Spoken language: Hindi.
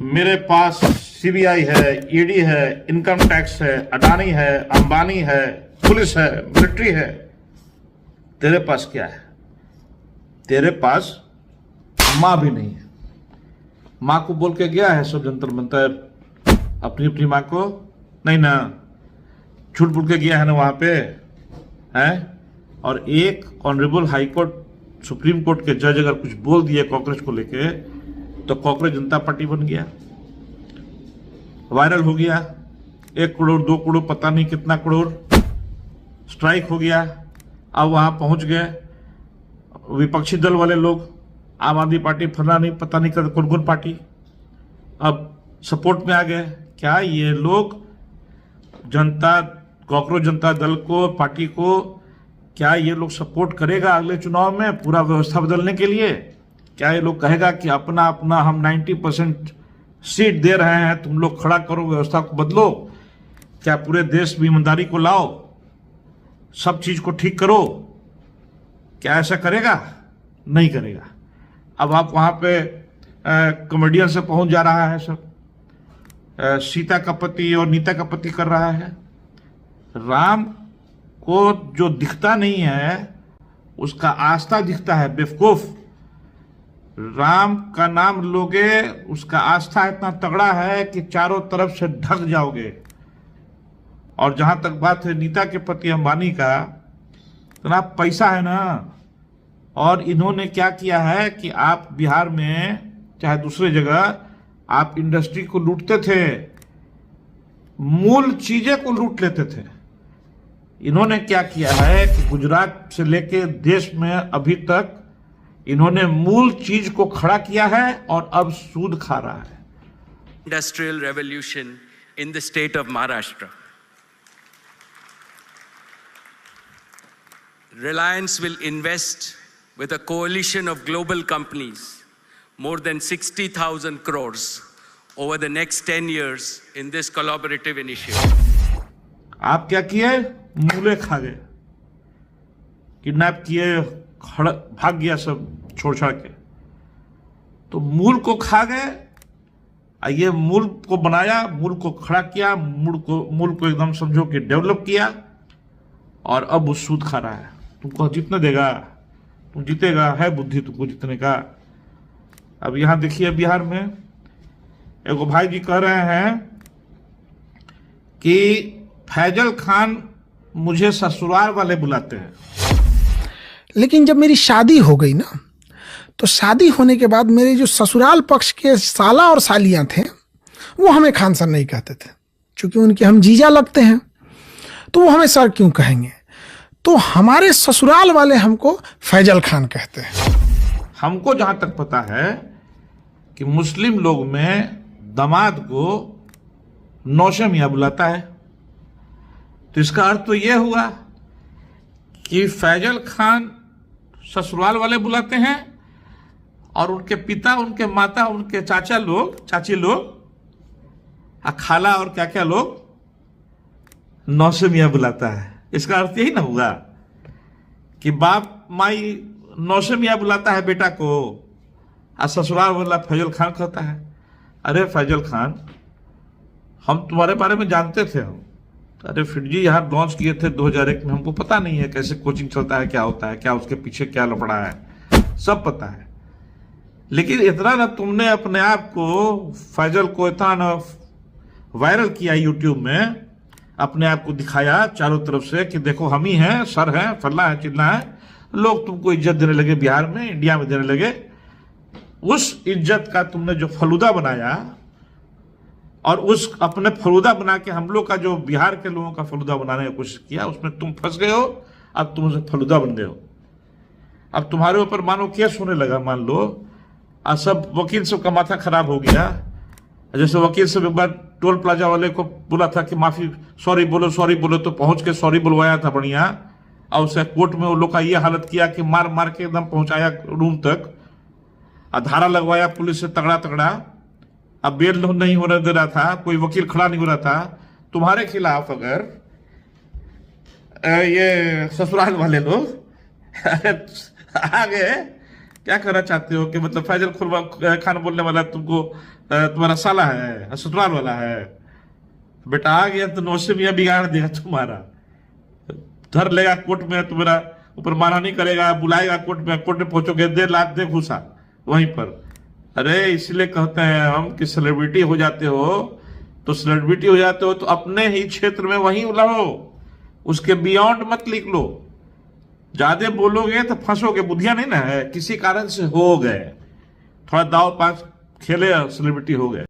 मेरे पास सीबीआई है, ईडी है, इनकम टैक्स है, अडानी है, अंबानी है, पुलिस है, मिलिट्री है। तेरे पास क्या है? तेरे पास मां भी नहीं है। मां को बोल के गया है सब जंतर मंतर, अपनी अपनी मां को नहीं ना, झूठ बोल के गया है ना वहां पे है। और एक honourable high court, supreme court के जज अगर कुछ बोल दिए कॉकरोच को लेके तो कॉकरोच जनता पार्टी बन गया, वायरल हो गया, 1 करोड़ 2 करोड़ पता नहीं कितना करोड़ स्ट्राइक हो गया। अब वहां पहुंच गए विपक्षी दल वाले लोग, आम आदमी पार्टी, फला नहीं पता नहीं कौन कौन पार्टी, अब सपोर्ट में आ गए। क्या ये लोग जनता, कॉकरोच जनता दल को, पार्टी को, क्या ये लोग सपोर्ट करेगा अगले चुनाव में पूरा व्यवस्था बदलने के लिए? क्या ये लोग कहेगा कि अपना अपना हम 90% सीट दे रहे हैं, तुम लोग खड़ा करो, व्यवस्था को बदलो? क्या पूरे देश में ईमानदारी को लाओ, सब चीज को ठीक करो? क्या ऐसा करेगा? नहीं करेगा। अब आप वहां पे कॉमेडियन से पहुंच जा रहा है सब, सीता का पति और नीता का पति कर रहा है। राम को जो दिखता नहीं है उसका आस्था दिखता है, बेवकूफ। राम का नाम लोगे, उसका आस्था इतना तगड़ा है कि चारों तरफ से ढक जाओगे। और जहां तक बात है नीता के पति अंबानी का, इतना पैसा है ना, और इन्होंने क्या किया है कि आप बिहार में चाहे दूसरे जगह आप इंडस्ट्री को लूटते थे, मूल चीजें को लूट लेते थे। इन्होंने क्या किया है कि गुजरात से लेके देश में अभी तक इन्होंने मूल चीज को खड़ा किया है और अब सूद खा रहा है। Industrial revolution in the state of Maharashtra. Reliance will invest with a coalition of global companies more than 60,000 crores over the next 10 years in this collaborative initiative. आप क्या किए? मूले खा गए, किडनैप किए, भाग गया सब छोड़ छाड़ के। तो मूल को खा गए, ये मूल को बनाया, मूल को खड़ा किया, मूल को एकदम समझो कि डेवलप किया, और अब वो सूद खा रहा है। तुमको जीतने देगा? तुम जीतेगा? है बुद्धि तुमको जीतने का? अब यहां देखिए बिहार में एगो भाई जी कह रहे हैं कि फैजल खान मुझे ससुराल वाले बुलाते हैं। लेकिन जब मेरी शादी हो गई ना, तो शादी होने के बाद मेरे जो ससुराल पक्ष के साला और सालियां थे वो हमें खान सर नहीं कहते थे, क्योंकि उनके हम जीजा लगते हैं, तो वो हमें सर क्यों कहेंगे? तो हमारे ससुराल वाले हमको फैजल खान कहते हैं। हमको जहां तक पता है कि मुस्लिम लोग में दामाद को नौशे मियां बुलाता है, तो इसका अर्थ तो यह हुआ कि फैजल खान ससुराल वाले बुलाते हैं और उनके पिता, उनके माता, उनके चाचा लोग, चाची लोग, खाला और क्या क्या लोग नौशे मियां बुलाता है। इसका अर्थ यही ना हुआ कि बाप माई नौशे मियां बुलाता है बेटा को, और ससुराल वाला फैजल खान कहता है। अरे फैजल खान, हम तुम्हारे बारे में जानते थे। हम अरे फिर जी यहाँ लॉन्च किए थे 2001 में, हमको पता नहीं है कैसे कोचिंग चलता है, क्या होता है, क्या उसके पीछे क्या लफड़ा है, सब पता है। लेकिन इतना ना तुमने अपने आप को, फैजल को इतना ना वायरल किया यूट्यूब में, अपने आप को दिखाया चारों तरफ से कि देखो हम ही हैं, सर हैं, फल्ला है, चिल्ला है। लोग तुमको इज्जत देने लगे, बिहार में, इंडिया में देने लगे। उस इज्जत का तुमने जो फलूदा बनाया, और उस अपने फलूदा बना के हम लोग का, जो बिहार के लोगों का फलूदा बनाने की कोशिश किया, उसमें तुम फंस गए हो। अब तुम उसे फलूदा बन गए हो। अब तुम्हारे ऊपर मानो केस होने लगा, मान लो, और सब वकील सब का माथा खराब हो गया। जैसे वकील सब एक बार टोल प्लाजा वाले को बोला था कि माफी, सॉरी बोलो, तो पहुंच के सॉरी बुलवाया था बढ़िया, और उसे कोर्ट में वो लोग का ये हालत किया कि मार मार के एकदम पहुंचाया रूम तक, और धारा लगवाया पुलिस से तगड़ा तगड़ा। अब बेल नहीं होने दे रहा था, कोई वकील खड़ा नहीं हो रहा था। तुम्हारे खिलाफ अगर ये ससुराल वाले लोग आ गए क्या कहना चाहते हो कि मतलब फैजल खान बोलने वाला तुमको तुम्हारा साला है, ससुराल वाला है? बेटा आ गया तो नौशे मियां बिगाड़ देगा तुम्हारा, धर लेगा कोर्ट में, तुम्हारा ऊपर मानहानि करेगा, बुलाएगा कोर्ट में पहुंचोगे 1.5 लाख दे घुसा वहीं पर। अरे इसलिए कहते हैं हम कि सेलिब्रिटी हो जाते हो तो अपने ही क्षेत्र में वहीं रहो, उसके बियॉन्ड मत निकलो। ज्यादा बोलोगे तो फंसोगे, बुद्धियां नहीं ना है, किसी कारण से हो गए, थोड़ा दाव पास खेले, सेलिब्रिटी हो गए।